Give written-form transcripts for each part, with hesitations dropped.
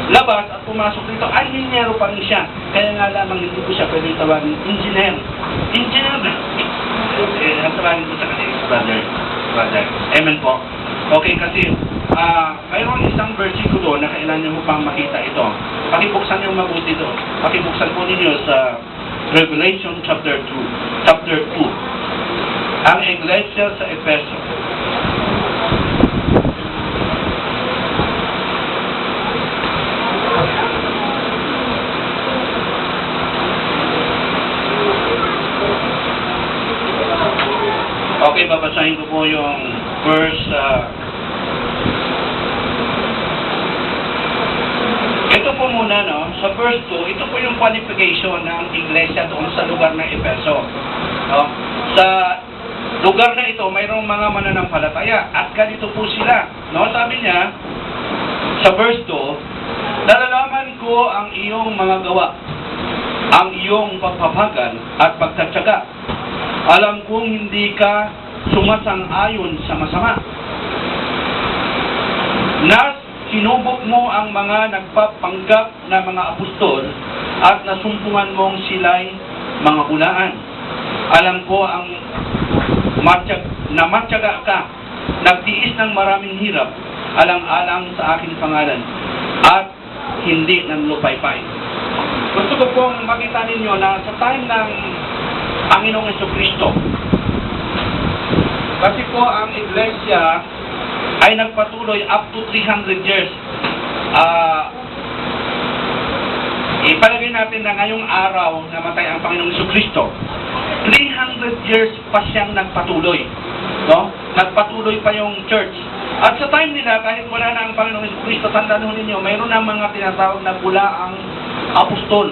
labas at pumasok dito, ay linyero pa rin siya. Kaya nga lamang hindi ko siya pwedeng tawagin engineer. Engineer na. Ang tawagin ko sa kasi, brother. Amen po. Okay, kasi mayroon isang versikulo na kailangan niyo pang makita ito. Pakibuksan niyo mabuti ito. Pakibuksan po ninyo sa Revelation chapter 2. Ang iglesia sa Efeso. Okay, babasahin ko po yung verse. Ito po muna, no? Sa verse 2, ito po yung qualification ng iglesia doon sa lugar ng Efeso. No? Sa lugar na ito, mayroong mga mananampalataya. At ganito po sila. No? Sabi niya, sa verse 2, nalalaman ko ang iyong mga gawa, ang iyong pagpapagal at pagtatyaga. Alam kong hindi ka sumasang-ayon sa masama. Sinubok mo ang mga nagpapanggap na mga apostol at nasumpungan mong sila'y mga hulaan. Alam ko ang matyaga ka, nagtiis ng maraming hirap, alang-alang sa aking pangalan, at hindi ng lupaypay. Gusto ko pong makita ninyo na sa time ng Panginoong Jesucristo, kasi po ang iglesia ay nagpatuloy up to 300 years. Ipalagay natin na ngayong araw namatay ang Panginoong Jesucristo. 300 years pa siyang nagpatuloy. No? Nagpatuloy pa yung church. At sa time nila, kahit wala na ang Panginoong Jesucristo, tandaan ninyo, mayroon na mga tinatawag na bulaang apostol.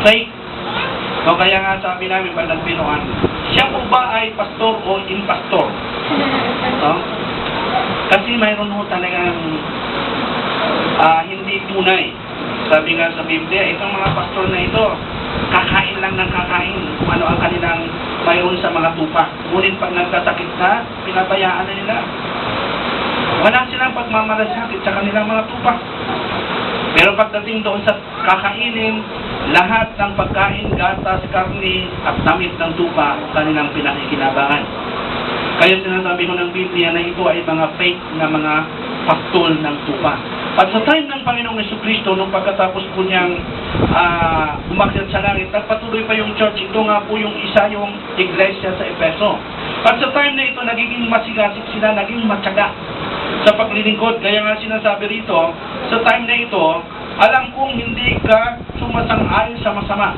Fake. So, kaya nga sabi namin, Panagpinoan, siya po ba ay pastor o impastor? No? Kasi mayroon ho talagang hindi tunay. Sabi nga sa Biblia, itong mga pastor na ito, kakain lang ng kakain kung ano ang kanilang mayroon sa mga tupa. Ngunit pag nagkasakit na, pinabayaan na nila. Wala silang pagmamalasakit sa kanilang mga tupa. Pero pagdating doon sa kakainin, lahat ng pagkain, gatas, karni, at damit ng tupa, kanilang pinakikinabangan. Kaya sinasabi ko ng Biblia na ito ay mga fake na mga pastol ng tupa. At sa time ng Panginoong Jesucristo, nung pagkatapos po niyang umakyat sa langit, nagpatuloy pa yung church. Ito nga po yung isa yung iglesia sa Efeso. At sa time na ito, nagiging masigasig sila, naging matyaga sa paglilingkod. Kaya nga sinasabi rito, sa time na ito, alam kong hindi ka sumasang-ayon sa masama.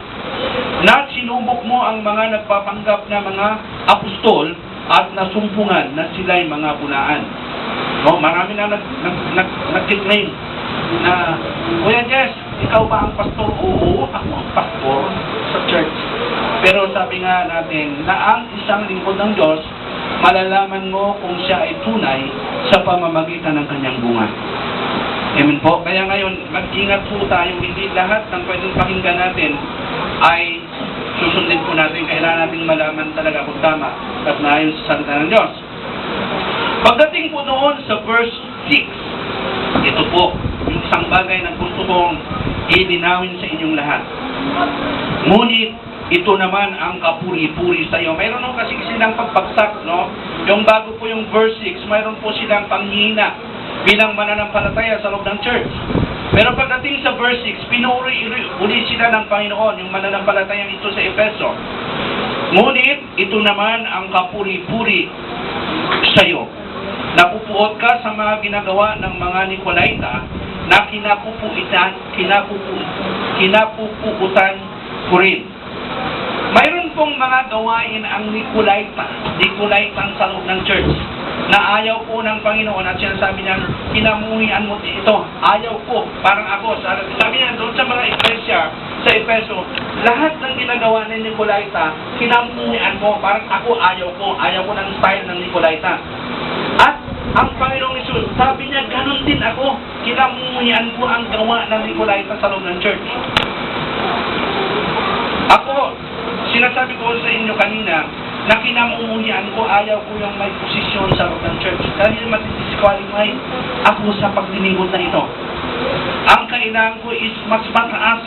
Na sinubok mo ang mga nagpapanggap na mga apostol at nasumpungan na sila'y mga bulaan. No, marami na nag-claim na, Kuya Jess, ikaw ba ang pastor? Oo, ako ang pastor sa church. Pero sabi nga natin na ang isang lingkod ng Diyos, malalaman mo kung siya ay tunay sa pamamagitan ng kanyang bunga. Amen po. Kaya ngayon, mag-ingat po tayo. Hindi lahat ng pwedeng pakinggan natin ay susundin po natin. Kailangan natin malaman talaga kung tama at naayon sa salita ng Diyos. Pagdating po doon sa verse 6, ito po, yung isang bagay na gusto kong ilinawin sa inyong lahat. Ngunit, ito naman ang kapuri-puri sa iyo. Mayroon nung kasi silang pagpagsak, no? Yung bago po yung verse 6, mayroon po silang panghihina bilang mananampalataya sa loob ng church. Pero pagdating sa verse 6, pinuri uli sila ng Panginoon, yung mananampalatayang ito sa Efeso. Ngunit, ito naman ang kapuri-puri sa iyo. Napupuot ka sa mga ginagawa ng mga Nicolaita na kinapupuutan ko rin. Mayroon pong mga gawain ang Nicolaitang sa loob ng church na ayaw po ng Panginoon at sinasabi niya, kinamuhian mo ito. Ayaw ko. Parang ako. Sabi niya doon sa mga iglesia sa Efeso, lahat ng ginagawa ng Nicolaita, kinamuhian mo. Parang ako, ayaw ko. Ayaw ko ng style ng Nicolaita. At ang Panginoong Isus, sabi niya, ganun din ako. Kinamuhian ko ang gawa ng Nicolaita sa loob ng church. Ako, sinasabi ko sa inyo kanina, na kinamuhian ko, ayaw ko yung may posisyon sa loob ng church. Dahil matidisqualify ako sa paglilingkod na ito. Ang kailangan ko is mas mataas